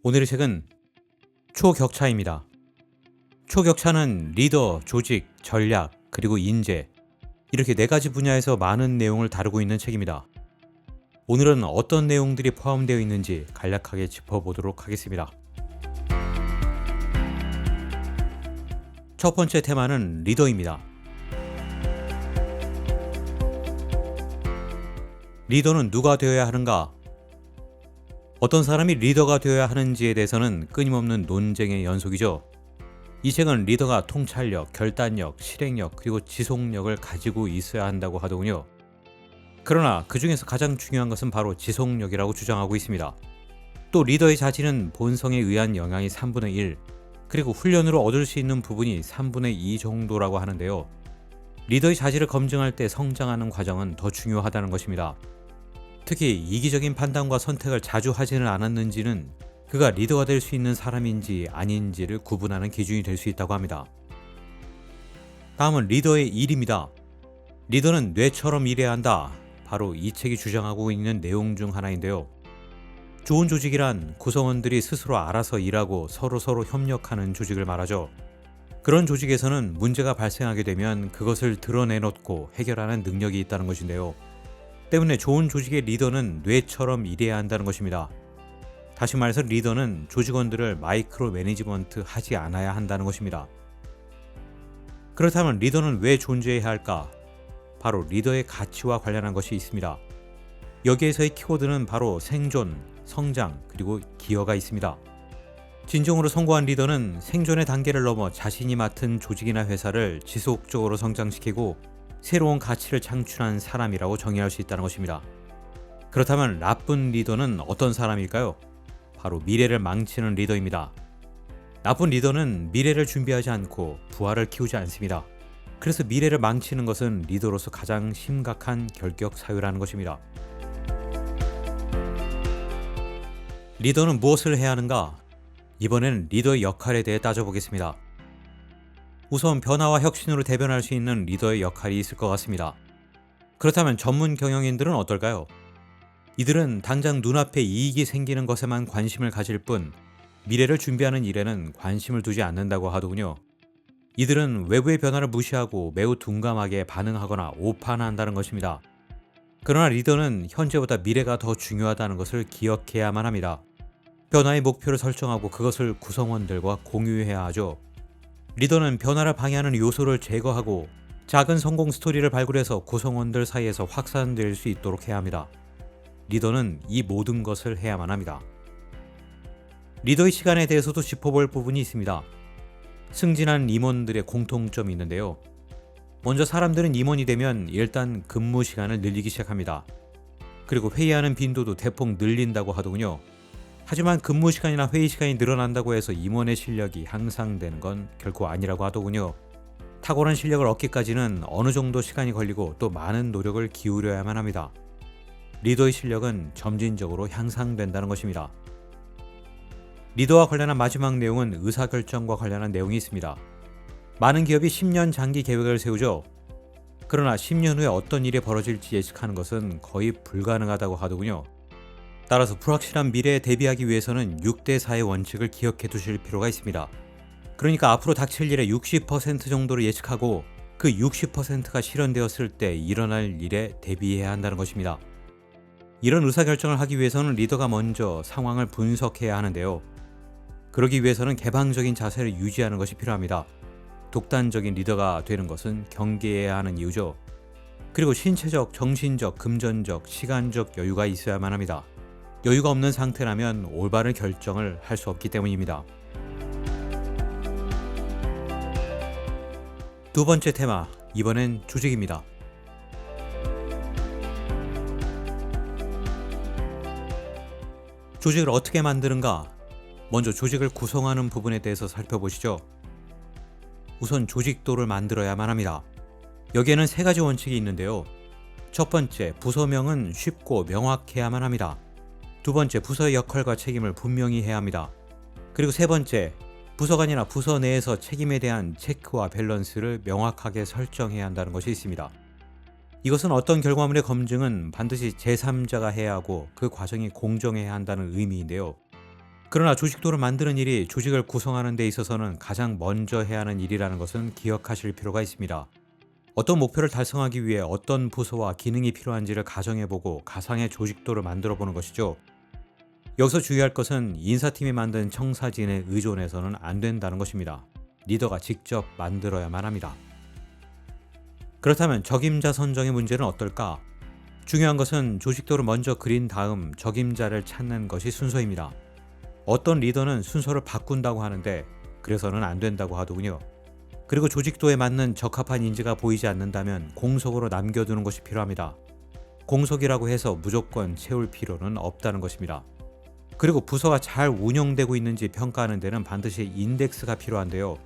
오늘의 책은 초격차입니다. 초격차는 리더, 조직, 전략, 그리고 인재, 이렇게 4가지 분야에서 많은 내용을 다루고 있는 책입니다. 오늘은 어떤 내용들이 포함되어 있는지 간략하게 짚어보도록 하겠습니다. 첫 번째 테마는 리더입니다. 리더는 누가 되어야 하는가? 어떤 사람이 리더가 되어야 하는지에 대해서는 끊임없는 논쟁의 연속이죠. 이 책은 리더가 통찰력, 결단력, 실행력, 그리고 지속력을 가지고 있어야 한다고 하더군요. 그러나 그 중에서 가장 중요한 것은 바로 지속력이라고 주장하고 있습니다. 또 리더의 자질은 본성에 의한 영향이 3분의 1, 그리고 훈련으로 얻을 수 있는 부분이 3분의 2 정도라고 하는데요. 리더의 자질을 검증할 때 성장하는 과정은 더 중요하다는 것입니다. 특히 이기적인 판단과 선택을 자주 하지는 않았는지는 그가 리더가 될 수 있는 사람인지 아닌지를 구분하는 기준이 될 수 있다고 합니다. 다음은 리더의 일입니다. 리더는 뇌처럼 일해야 한다. 바로 이 책이 주장하고 있는 내용 중 하나인데요. 좋은 조직이란 구성원들이 스스로 알아서 일하고 서로 협력하는 조직을 말하죠. 그런 조직에서는 문제가 발생하게 되면 그것을 드러내놓고 해결하는 능력이 있다는 것인데요. 때문에 좋은 조직의 리더는 뇌처럼 일해야 한다는 것입니다. 다시 말해서 리더는 조직원들을 마이크로 매니지먼트 하지 않아야 한다는 것입니다. 그렇다면 리더는 왜 존재해야 할까? 바로 리더의 가치와 관련한 것이 있습니다. 여기에서의 키워드는 바로 생존, 성장, 그리고 기여가 있습니다. 진정으로 성공한 리더는 생존의 단계를 넘어 자신이 맡은 조직이나 회사를 지속적으로 성장시키고 새로운 가치를 창출한 사람이라고 정의할 수 있다는 것입니다. 그렇다면 나쁜 리더는 어떤 사람일까요? 바로 미래를 망치는 리더입니다. 나쁜 리더는 미래를 준비하지 않고 부하를 키우지 않습니다. 그래서 미래를 망치는 것은 리더로서 가장 심각한 결격 사유라는 것입니다. 리더는 무엇을 해야 하는가? 이번에는 리더의 역할에 대해 따져보겠습니다. 우선 변화와 혁신으로 대변할 수 있는 리더의 역할이 있을 것 같습니다. 그렇다면 전문 경영인들은 어떨까요? 이들은 당장 눈앞에 이익이 생기는 것에만 관심을 가질 뿐 미래를 준비하는 일에는 관심을 두지 않는다고 하더군요. 이들은 외부의 변화를 무시하고 매우 둔감하게 반응하거나 오판한다는 것입니다. 그러나 리더는 현재보다 미래가 더 중요하다는 것을 기억해야만 합니다. 변화의 목표를 설정하고 그것을 구성원들과 공유해야 하죠. 리더는 변화를 방해하는 요소를 제거하고 작은 성공 스토리를 발굴해서 구성원들 사이에서 확산될 수 있도록 해야 합니다. 리더는 이 모든 것을 해야만 합니다. 리더의 시간에 대해서도 짚어볼 부분이 있습니다. 승진한 임원들의 공통점이 있는데요. 먼저 사람들은 임원이 되면 일단 근무 시간을 늘리기 시작합니다. 그리고 회의하는 빈도도 대폭 늘린다고 하더군요. 하지만 근무 시간이나 회의 시간이 늘어난다고 해서 임원의 실력이 향상되는 건 결코 아니라고 하더군요. 탁월한 실력을 얻기까지는 어느 정도 시간이 걸리고 또 많은 노력을 기울여야만 합니다. 리더의 실력은 점진적으로 향상된다는 것입니다. 리더와 관련한 마지막 내용은 의사결정과 관련한 내용이 있습니다. 많은 기업이 10년 장기 계획을 세우죠. 그러나 10년 후에 어떤 일이 벌어질지 예측하는 것은 거의 불가능하다고 하더군요. 따라서 불확실한 미래에 대비하기 위해서는 6대4의 원칙을 기억해 두실 필요가 있습니다. 그러니까 앞으로 닥칠 일의 60% 정도를 예측하고 그 60%가 실현되었을 때 일어날 일에 대비해야 한다는 것입니다. 이런 의사결정을 하기 위해서는 리더가 먼저 상황을 분석해야 하는데요. 그러기 위해서는 개방적인 자세를 유지하는 것이 필요합니다. 독단적인 리더가 되는 것은 경계해야 하는 이유죠. 그리고 신체적, 정신적, 금전적, 시간적 여유가 있어야만 합니다. 여유가 없는 상태라면 올바른 결정을 할 수 없기 때문입니다. 두 번째 테마, 이번엔 조직입니다. 조직을 어떻게 만드는가? 먼저 조직을 구성하는 부분에 대해서 살펴보시죠. 우선 조직도를 만들어야만 합니다. 여기에는 3가지 원칙이 있는데요. 첫 번째, 부서명은 쉽고 명확해야만 합니다. 두 번째, 부서의 역할과 책임을 분명히 해야 합니다. 그리고 세 번째, 부서 간이나 부서 내에서 책임에 대한 체크와 밸런스를 명확하게 설정해야 한다는 것이 있습니다. 이것은 어떤 결과물의 검증은 반드시 제3자가 해야 하고 그 과정이 공정해야 한다는 의미인데요. 그러나 조직도를 만드는 일이 조직을 구성하는 데 있어서는 가장 먼저 해야 하는 일이라는 것은 기억하실 필요가 있습니다. 어떤 목표를 달성하기 위해 어떤 부서와 기능이 필요한지를 가정해보고 가상의 조직도를 만들어보는 것이죠. 여기서 주의할 것은 인사팀이 만든 청사진에 의존해서는 안 된다는 것입니다. 리더가 직접 만들어야만 합니다. 그렇다면 적임자 선정의 문제는 어떨까? 중요한 것은 조직도를 먼저 그린 다음 적임자를 찾는 것이 순서입니다. 어떤 리더는 순서를 바꾼다고 하는데 그래서는 안 된다고 하더군요. 그리고 조직도에 맞는 적합한 인재가 보이지 않는다면 공석으로 남겨두는 것이 필요합니다. 공석이라고 해서 무조건 채울 필요는 없다는 것입니다. 그리고 부서가 잘 운영되고 있는지 평가하는 데는 반드시 인덱스가 필요한데요.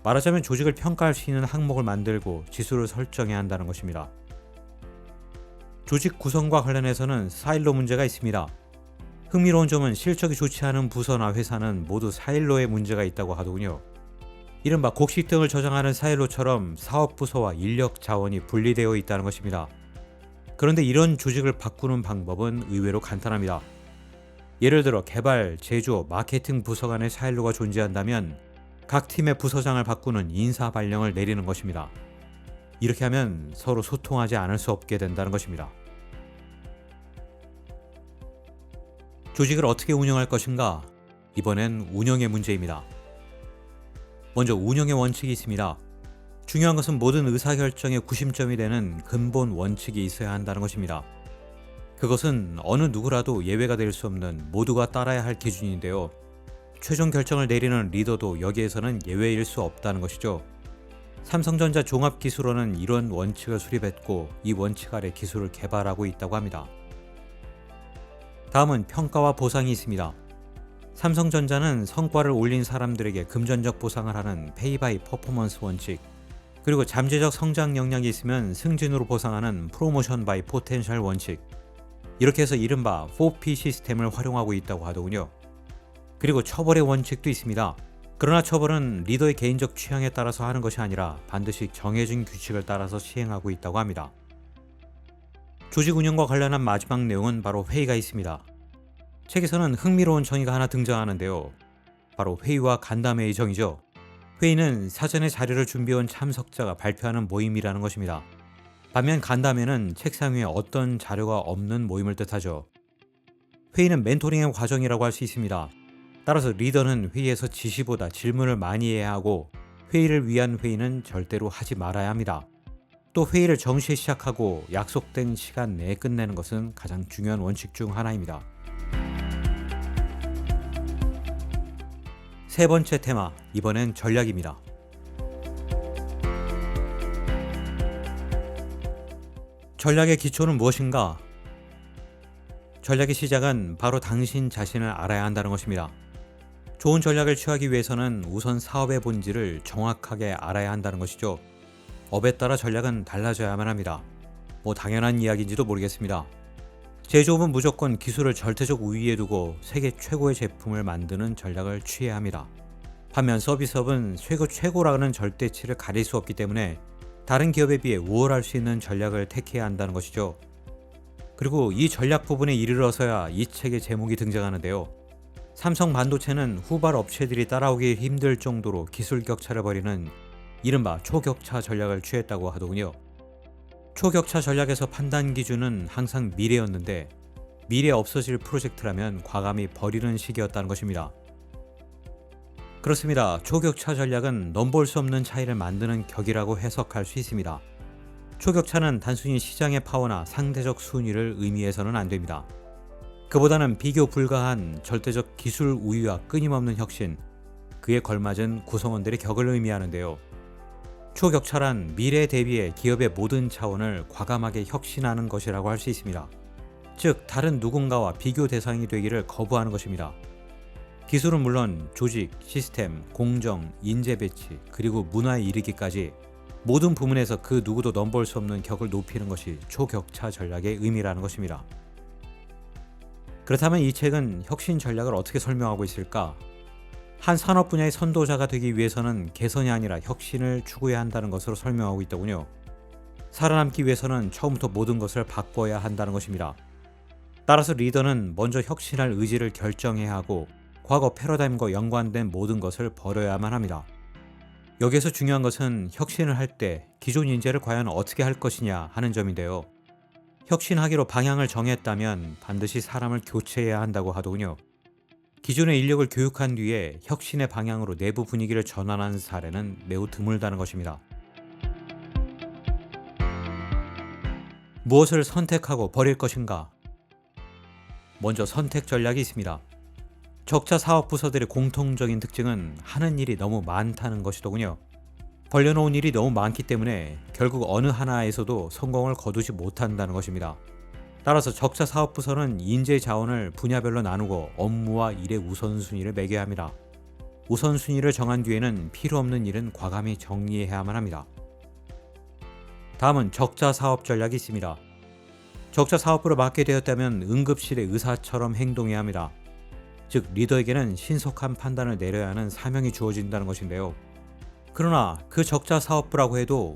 말하자면 조직을 평가할 수 있는 항목을 만들고 지수를 설정해야 한다는 것입니다. 조직 구성과 관련해서는 사일로 문제가 있습니다. 흥미로운 점은 실적이 좋지 않은 부서나 회사는 모두 사일로에 문제가 있다고 하더군요. 이른바 곡식 등을 저장하는 사일로처럼 사업부서와 인력 자원이 분리되어 있다는 것입니다. 그런데 이런 조직을 바꾸는 방법은 의외로 간단합니다. 예를 들어 개발, 제조, 마케팅 부서 간의 사일로가 존재한다면 각 팀의 부서장을 바꾸는 인사 발령을 내리는 것입니다. 이렇게 하면 서로 소통하지 않을 수 없게 된다는 것입니다. 조직을 어떻게 운영할 것인가? 이번엔 운영의 문제입니다. 먼저 운영의 원칙이 있습니다. 중요한 것은 모든 의사결정의 구심점이 되는 근본 원칙이 있어야 한다는 것입니다. 그것은 어느 누구라도 예외가 될 수 없는 모두가 따라야 할 기준인데요. 최종 결정을 내리는 리더도 여기에서는 예외일 수 없다는 것이죠. 삼성전자 종합기술원은 이런 원칙을 수립했고 이 원칙 아래 기술을 개발하고 있다고 합니다. 다음은 평가와 보상이 있습니다. 삼성전자는 성과를 올린 사람들에게 금전적 보상을 하는 페이 바이 퍼포먼스 원칙, 그리고 잠재적 성장 역량이 있으면 승진으로 보상하는 프로모션 바이 포텐셜 원칙, 이렇게 해서 이른바 4P 시스템을 활용하고 있다고 하더군요. 그리고 처벌의 원칙도 있습니다. 그러나 처벌은 리더의 개인적 취향에 따라서 하는 것이 아니라 반드시 정해진 규칙을 따라서 시행하고 있다고 합니다. 조직 운영과 관련한 마지막 내용은 바로 회의가 있습니다. 책에서는 흥미로운 정의가 하나 등장하는데요. 바로 회의와 간담회의 정의죠. 회의는 사전에 자료를 준비해온 참석자가 발표하는 모임이라는 것입니다. 반면 간담회는 책상 위에 어떤 자료가 없는 모임을 뜻하죠. 회의는 멘토링의 과정이라고 할 수 있습니다. 따라서 리더는 회의에서 지시보다 질문을 많이 해야 하고 회의를 위한 회의는 절대로 하지 말아야 합니다. 또 회의를 정시에 시작하고 약속된 시간 내에 끝내는 것은 가장 중요한 원칙 중 하나입니다. 세 번째 테마, 이번엔 전략입니다. 전략의 기초는 무엇인가? 전략의 시작은 바로 당신 자신을 알아야 한다는 것입니다. 좋은 전략을 취하기 위해서는 우선 사업의 본질을 정확하게 알아야 한다는 것이죠. 업에 따라 전략은 달라져야만 합니다. 당연한 이야기인지도 모르겠습니다. 제조업은 무조건 기술을 절대적 우위에 두고 세계 최고의 제품을 만드는 전략을 취해야 합니다. 반면 서비스업은 최고라는 절대치를 가릴 수 없기 때문에 다른 기업에 비해 우월할 수 있는 전략을 택해야 한다는 것이죠. 그리고 이 전략 부분에 이르러서야 이 책의 제목이 등장하는데요. 삼성 반도체는 후발 업체들이 따라오기 힘들 정도로 기술 격차를 벌이는 이른바 초격차 전략을 취했다고 하더군요. 초격차 전략에서 판단 기준은 항상 미래였는데 미래에 없어질 프로젝트라면 과감히 버리는 시기였다는 것입니다. 그렇습니다. 초격차 전략은 넘볼 수 없는 차이를 만드는 격이라고 해석할 수 있습니다. 초격차는 단순히 시장의 파워나 상대적 순위를 의미해서는 안 됩니다. 그보다는 비교 불가한 절대적 기술 우위와 끊임없는 혁신, 그에 걸맞은 구성원들의 격을 의미하는데요. 초격차란 미래에 대비해 기업의 모든 차원을 과감하게 혁신하는 것이라고 할 수 있습니다. 즉, 다른 누군가와 비교 대상이 되기를 거부하는 것입니다. 기술은 물론 조직, 시스템, 공정, 인재 배치, 그리고 문화에 이르기까지 모든 부문에서 그 누구도 넘볼 수 없는 격을 높이는 것이 초격차 전략의 의미라는 것입니다. 그렇다면 이 책은 혁신 전략을 어떻게 설명하고 있을까? 한 산업 분야의 선도자가 되기 위해서는 개선이 아니라 혁신을 추구해야 한다는 것으로 설명하고 있더군요. 살아남기 위해서는 처음부터 모든 것을 바꿔야 한다는 것입니다. 따라서 리더는 먼저 혁신할 의지를 결정해야 하고 과거 패러다임과 연관된 모든 것을 버려야만 합니다. 여기에서 중요한 것은 혁신을 할 때 기존 인재를 과연 어떻게 할 것이냐 하는 점인데요. 혁신하기로 방향을 정했다면 반드시 사람을 교체해야 한다고 하더군요. 기존의 인력을 교육한 뒤에 혁신의 방향으로 내부 분위기를 전환한 사례는 매우 드물다는 것입니다. 무엇을 선택하고 버릴 것인가? 먼저 선택 전략이 있습니다. 적자 사업 부서들의 공통적인 특징은 하는 일이 너무 많다는 것이더군요. 벌려놓은 일이 너무 많기 때문에 결국 어느 하나에서도 성공을 거두지 못한다는 것입니다. 따라서 적자 사업 부서는 인재 자원을 분야별로 나누고 업무와 일의 우선순위를 매겨야 합니다. 우선순위를 정한 뒤에는 필요 없는 일은 과감히 정리해야만 합니다. 다음은 적자 사업 전략이 있습니다. 적자 사업부를 맡게 되었다면 응급실의 의사처럼 행동해야 합니다. 즉 리더에게는 신속한 판단을 내려야 하는 사명이 주어진다는 것인데요. 그러나 그 적자 사업부라고 해도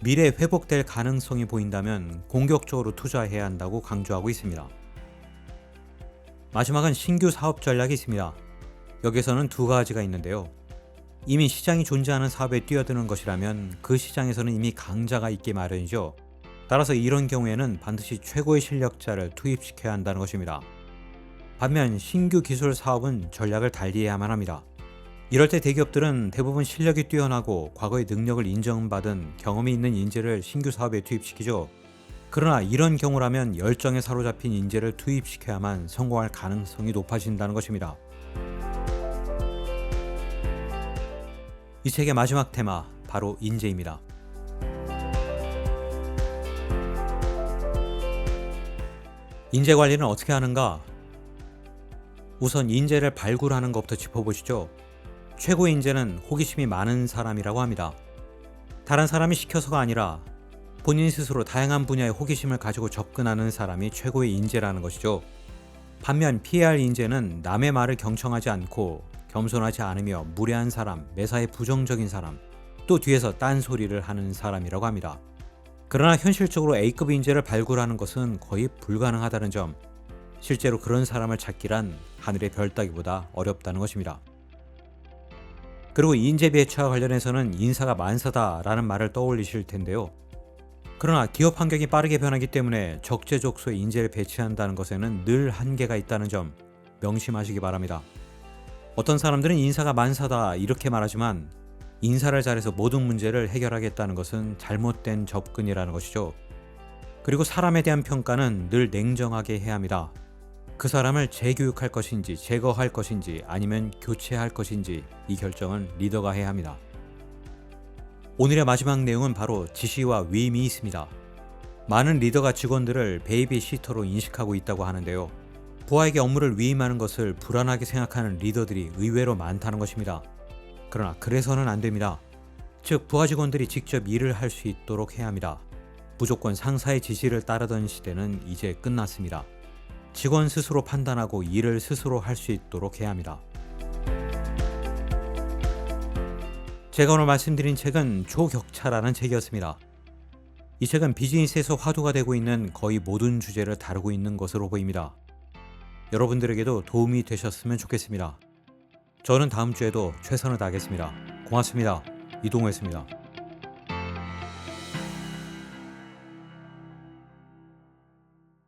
미래에 회복될 가능성이 보인다면 공격적으로 투자해야 한다고 강조하고 있습니다. 마지막은 신규 사업 전략이 있습니다. 여기서는 두 가지가 있는데요. 이미 시장이 존재하는 사업에 뛰어드는 것이라면 그 시장에서는 이미 강자가 있기 마련이죠. 따라서 이런 경우에는 반드시 최고의 실력자를 투입시켜야 한다는 것입니다. 반면 신규 기술 사업은 전략을 달리해야만 합니다. 이럴 때 대기업들은 대부분 실력이 뛰어나고 과거의 능력을 인정받은 경험이 있는 인재를 신규 사업에 투입시키죠. 그러나 이런 경우라면 열정에 사로잡힌 인재를 투입시켜야만 성공할 가능성이 높아진다는 것입니다. 이 책의 마지막 테마, 바로 인재입니다. 인재 관리는 어떻게 하는가? 우선 인재를 발굴하는 것부터 짚어보시죠. 최고의 인재는 호기심이 많은 사람이라고 합니다. 다른 사람이 시켜서가 아니라 본인 스스로 다양한 분야의 호기심을 가지고 접근하는 사람이 최고의 인재라는 것이죠. 반면 피해야 할 인재는 남의 말을 경청하지 않고 겸손하지 않으며 무례한 사람, 매사에 부정적인 사람, 또 뒤에서 딴소리를 하는 사람이라고 합니다. 그러나 현실적으로 A급 인재를 발굴하는 것은 거의 불가능하다는 점, 실제로 그런 사람을 찾기란 하늘의 별 따기보다 어렵다는 것입니다. 그리고 인재 배치와 관련해서는 인사가 만사다라는 말을 떠올리실 텐데요. 그러나 기업 환경이 빠르게 변하기 때문에 적재적소에 인재를 배치한다는 것에는 늘 한계가 있다는 점 명심하시기 바랍니다. 어떤 사람들은 인사가 만사다 이렇게 말하지만 인사를 잘해서 모든 문제를 해결하겠다는 것은 잘못된 접근이라는 것이죠. 그리고 사람에 대한 평가는 늘 냉정하게 해야 합니다. 그 사람을 재교육할 것인지 제거할 것인지 아니면 교체할 것인지 이 결정은 리더가 해야 합니다. 오늘의 마지막 내용은 바로 지시와 위임이 있습니다. 많은 리더가 직원들을 베이비시터로 인식하고 있다고 하는데요. 부하에게 업무를 위임하는 것을 불안하게 생각하는 리더들이 의외로 많다는 것입니다. 그러나 그래서는 안 됩니다. 즉 부하 직원들이 직접 일을 할 수 있도록 해야 합니다. 무조건 상사의 지시를 따르던 시대는 이제 끝났습니다. 직원 스스로 판단하고 일을 스스로 할 수 있도록 해야 합니다. 제가 오늘 말씀드린 책은 초격차라는 책이었습니다. 이 책은 비즈니스에서 화두가 되고 있는 거의 모든 주제를 다루고 있는 것으로 보입니다. 여러분들에게도 도움이 되셨으면 좋겠습니다. 저는 다음 주에도 최선을 다하겠습니다. 고맙습니다. 이동호였습니다.